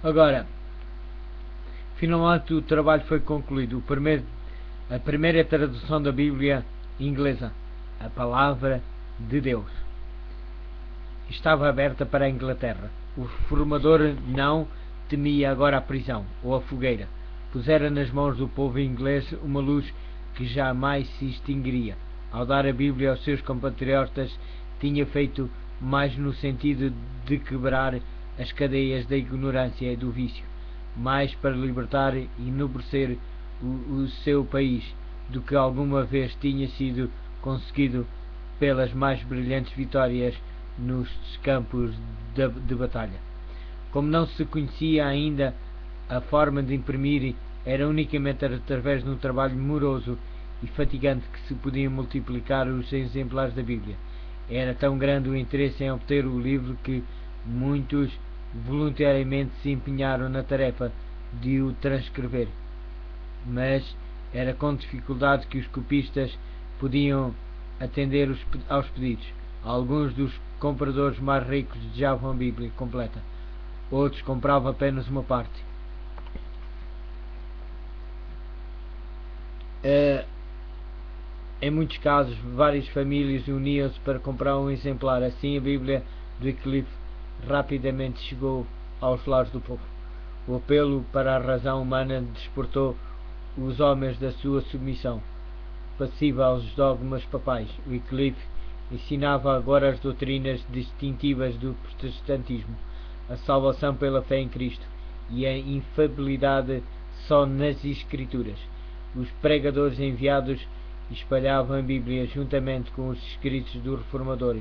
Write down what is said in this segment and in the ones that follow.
Agora, finalmente o trabalho foi concluído. A primeira tradução da Bíblia inglesa, a Palavra de Deus, estava aberta para a Inglaterra. O reformador não temia agora a prisão ou a fogueira. Pusera nas mãos do povo inglês uma luz que jamais se extinguiria. Ao dar a Bíblia aos seus compatriotas, tinha feito mais no sentido de quebrar as cadeias da ignorância e do vício, mais para libertar e enobrecer o seu país do que alguma vez tinha sido conseguido pelas mais brilhantes vitórias nos campos de batalha. Como não se conhecia ainda a forma de imprimir, era unicamente através de um trabalho moroso e fatigante que se podiam multiplicar os exemplares da Bíblia. Era tão grande o interesse em obter o livro que muitos voluntariamente se empenharam na tarefa de o transcrever. Mas era com dificuldade que os copistas podiam atender aos pedidos. Alguns dos compradores mais ricos desejavam a Bíblia completa, outros compravam apenas uma parte. Em muitos casos, várias famílias uniam-se para comprar um exemplar. Assim, a Bíblia do Wycliffe rapidamente chegou aos lares do povo. O apelo para a razão humana despertou os homens da sua submissão passiva aos dogmas papais. Wycliffe ensinava agora as doutrinas distintivas do protestantismo, a salvação pela fé em Cristo e a infalibilidade só nas Escrituras. Os pregadores enviados espalhavam a Bíblia juntamente com os escritos do Reformador,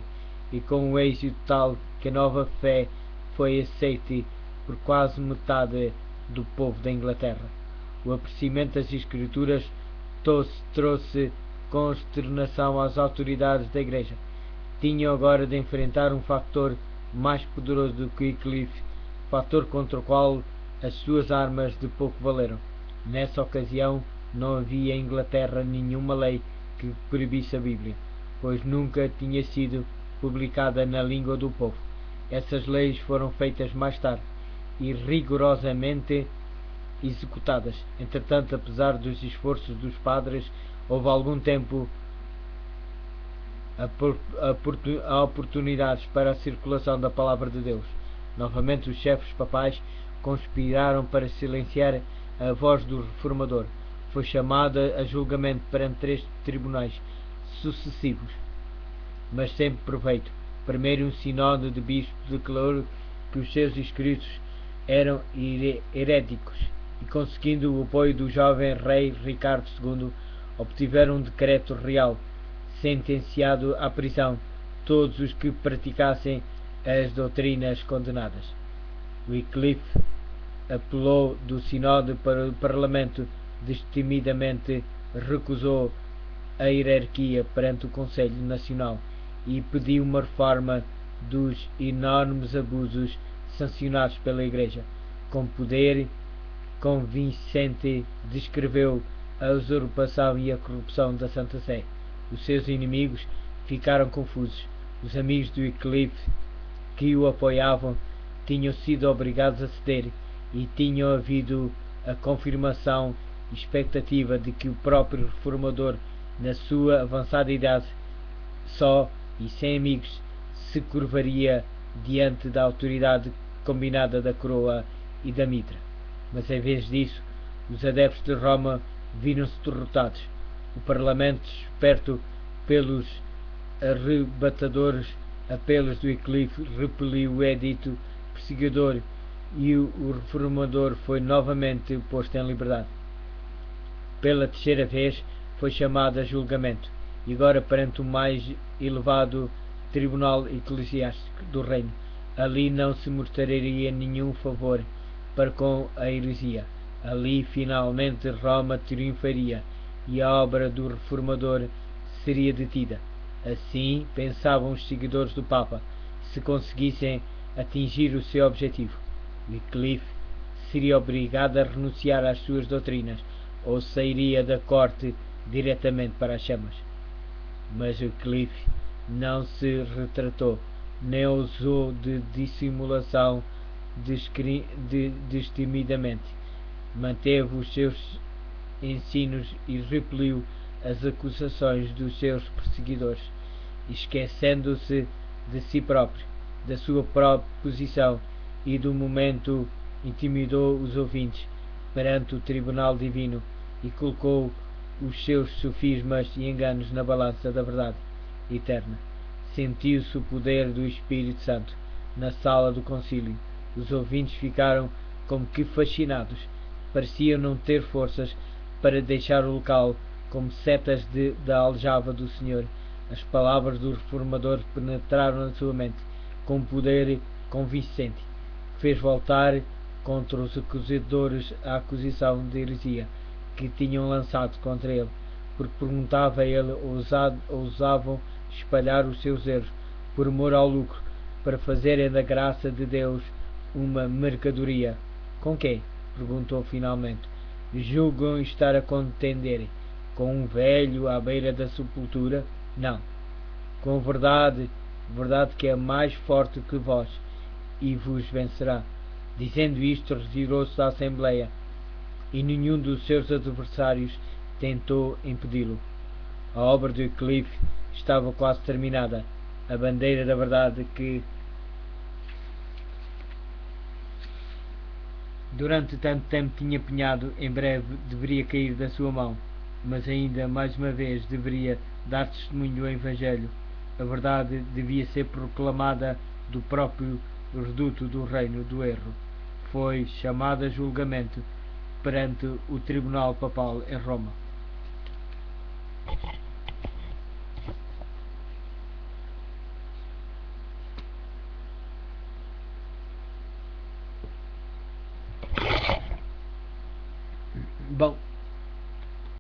e com o êxito tal que a nova fé foi aceita por quase metade do povo da Inglaterra. O apreciamento das Escrituras trouxe consternação às autoridades da Igreja. Tinham agora de enfrentar um fator mais poderoso do que Wycliffe, fator contra o qual as suas armas de pouco valeram. Nessa ocasião não havia em Inglaterra nenhuma lei que proibisse a Bíblia, pois nunca tinha sido publicada na língua do povo. Essas leis foram feitas mais tarde e rigorosamente executadas. Entretanto, apesar dos esforços dos padres, houve algum tempo a oportunidades para a circulação da palavra de Deus. Novamente os chefes papais conspiraram para silenciar a voz do reformador. Foi chamada a julgamento perante 3 tribunais sucessivos, mas sem proveito. Primeiro, um sinódio de bispos declarou que os seus escritos eram heréticos e, conseguindo o apoio do jovem rei Ricardo II, obtiveram um decreto real, sentenciado à prisão todos os que praticassem as doutrinas condenadas. Wycliffe apelou do sinódio para o parlamento, destemidamente recusou a hierarquia perante o Conselho Nacional e pediu uma reforma dos enormes abusos sancionados pela Igreja. Com poder convincente descreveu a usurpação e a corrupção da Santa Sé. Os seus inimigos ficaram confusos. Os amigos de Wycliffe que o apoiavam tinham sido obrigados a ceder e tinham havido a confirmação e expectativa de que o próprio reformador, na sua avançada idade, só e sem amigos, se curvaria diante da autoridade combinada da coroa e da mitra. Mas em vez disso, os adeptos de Roma viram-se derrotados. O parlamento, esperto pelos arrebatadores apelos do Wycliffe, repeliu o edito perseguidor e o reformador foi novamente posto em liberdade. Pela terceira vez foi chamado a julgamento, e agora perante o mais elevado tribunal eclesiástico do reino. Ali não se mostraria nenhum favor para com a heresia. Ali finalmente Roma triunfaria e a obra do reformador seria detida. Assim pensavam os seguidores do Papa, se conseguissem atingir o seu objetivo. Wycliffe seria obrigado a renunciar às suas doutrinas ou sairia da corte diretamente para as chamas. Mas Wycliffe não se retratou, nem usou de dissimulação destemidamente. Manteve os seus ensinos e repeliu as acusações dos seus perseguidores, esquecendo-se de si próprio, da sua própria posição e do momento, intimidou os ouvintes perante o tribunal divino e colocou os seus sofismas e enganos na balança da verdade eterna. Sentiu-se o poder do Espírito Santo na sala do concílio. Os ouvintes ficaram como que fascinados. Pareciam não ter forças para deixar o local, como setas da aljava do Senhor. As palavras do reformador penetraram na sua mente com um poder convincente, que fez voltar contra os acusadores a acusação de heresia que tinham lançado contra ele, porque perguntava ele, ousavam espalhar os seus erros por amor ao lucro, para fazerem da graça de Deus uma mercadoria. Com quê? Perguntou finalmente. Julgam estar a contender com um velho à beira da sepultura? Não. Com verdade que é mais forte que vós, e vos vencerá. Dizendo isto, retirou-se da Assembleia, e nenhum dos seus adversários tentou impedi-lo. A obra de Wycliffe estava quase terminada. A bandeira da verdade que durante tanto tempo tinha empenhado, em breve deveria cair da sua mão, mas ainda mais uma vez deveria dar testemunho do Evangelho. A verdade devia ser proclamada do próprio reduto do reino do erro. Foi chamada a julgamento perante o tribunal papal em Roma. Bom,